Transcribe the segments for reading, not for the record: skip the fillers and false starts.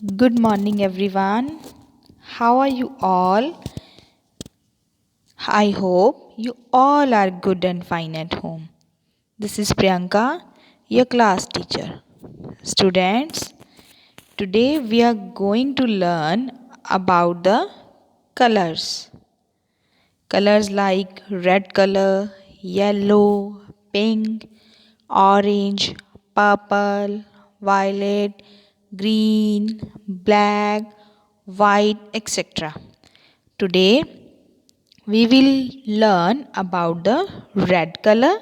Good morning, everyone. How are you all? I hope you all are good and fine at home. This is Priyanka, your class teacher. Students, today we are going to learn about the colors. Colors like red color, yellow, pink, orange, purple, violet, green, black, white, etc. Today we will learn about the red color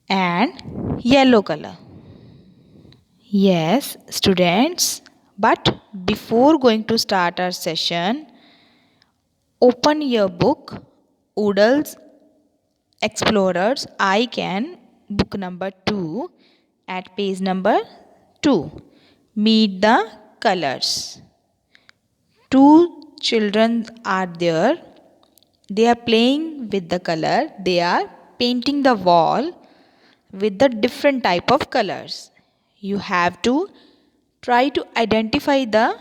and yellow color. Yes, students, but before going to start our session, open your book, Oodles Explorers I Can, book number 2, at page number 2. Meet the colors. Two children are there. They are playing with the color. They are painting the wall with the different type of colors. You have to try to identify the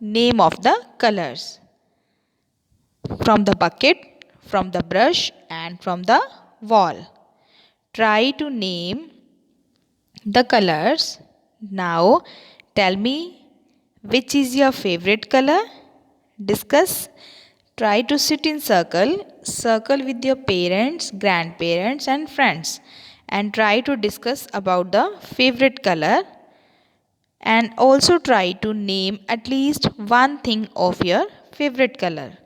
name of the colors from the bucket, from the brush and from the wall. Try to name the colors. Now tell me which is your favorite color. Discuss. Try to sit in circle with your parents, grandparents and friends, and try to discuss about the favorite color, and also try to name at least one thing of your favorite color.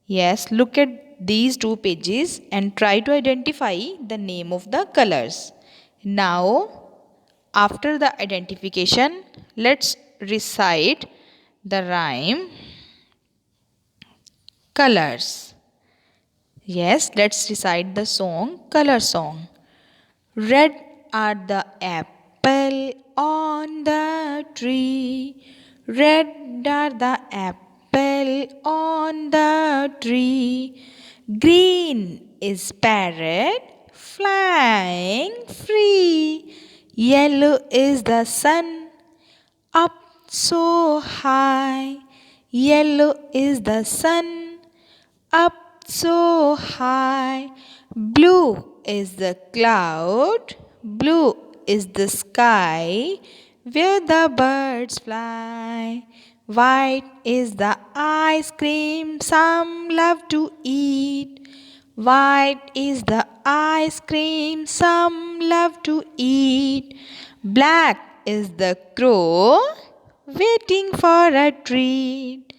Yes, look at these two pages and try to identify the name of the colors. Now, after the identification, let's recite the rhyme colors. Yes, let's recite the song color song. Red are the apple on the tree. Red are the apple on the tree. Green is parrot flying free. Yellow is the sun up so high. Yellow is the sun up so high. Blue is the cloud. Blue is the sky where the birds fly. White is the ice cream some love to eat. White is the ice cream some love to eat. Black is the crow waiting for a treat.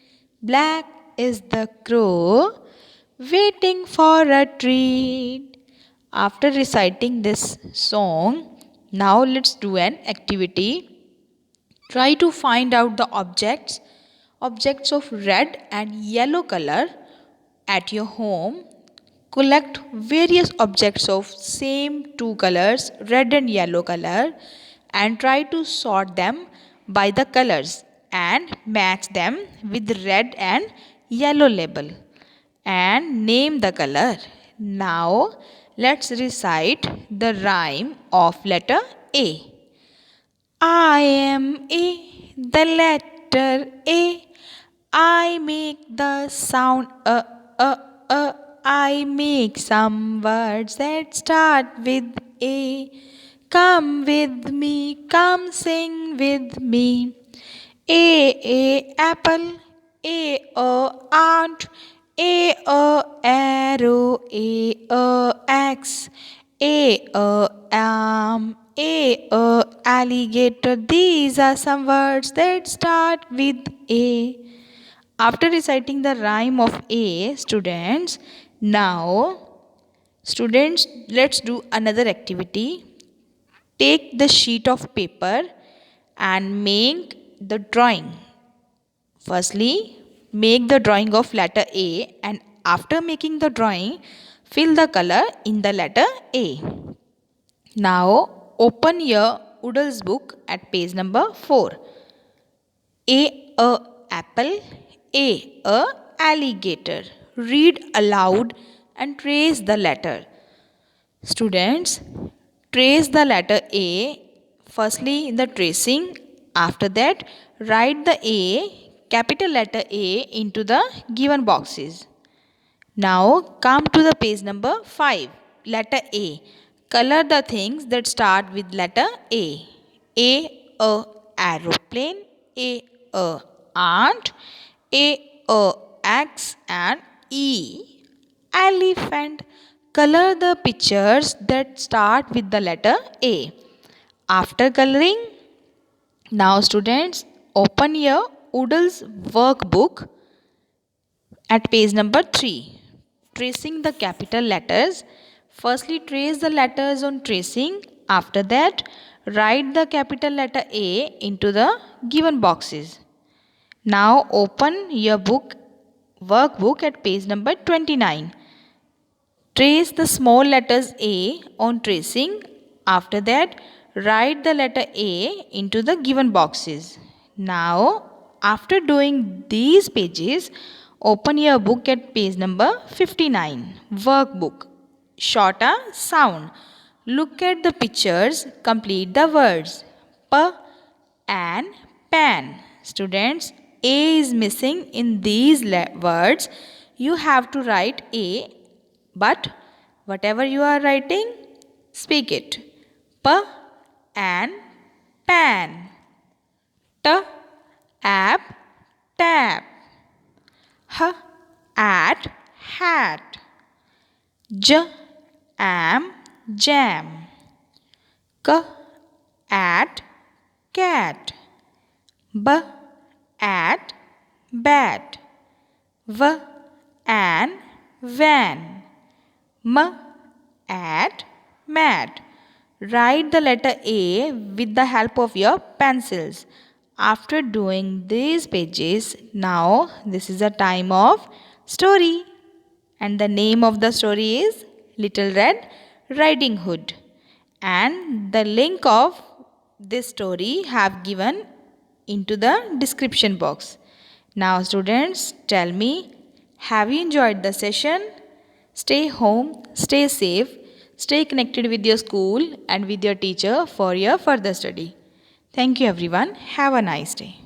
Black is the crow waiting for a treat. After reciting this song, now let's do an activity. Try to find out the objects of red and yellow color at your home. Collect various objects of same two colors, red and yellow color, and try to sort them by the colors and match them with red and yellow label and name the color. Now let's recite the rhyme of letter A. I am A, the letter A. I make the sound a. I make some words that start with A. Come with me, come sing with me. A apple, A ant, A arrow, A axe, A arm, A alligator. These are some words that start with A. After reciting the rhyme of A, students, let's do another activity. Take the sheet of paper and make the drawing. Firstly, make the drawing of letter A, and after making the drawing, fill the color in the letter A. Now, open your Oodles book at page number 4. A apple, A alligator. Read aloud and trace the letter. Students, trace the letter A. Firstly, in the tracing, After that, write the A, capital letter A, into the given boxes. Now come to the page number 5. Letter A. Color the things that start with letter A. A aeroplane, A ant, A axe, and E elephant. Color the pictures that start with the letter A. After coloring, now students, open your Oodles workbook at page number 3. Tracing the capital letters. Firstly, trace the letters on tracing. After that, write the capital letter A into the given boxes. Now open your workbook at page number 29. Trace the small letters A on tracing. After that, write the letter A into the given boxes. Now, after doing these pages, open your book at page number 59. Workbook. Shorter sound. Look at the pictures. Complete the words. P and pan. Students, A is missing in these words. You have to write A, but whatever you are writing, speak it. P and pan. T, app, tap. H, at, hat. J, jam. K, at, cat. B, at, bat. V, and van. M, at, mat. Write the letter A with the help of your pencils. After doing these pages, now this is a time of story. And the name of the story is Little Red Riding Hood. And the link of this story have given into the description box. Now students, tell me, have you enjoyed the session? Stay home, stay safe, stay connected with your school and with your teacher for your further study. Thank you everyone. Have a nice day.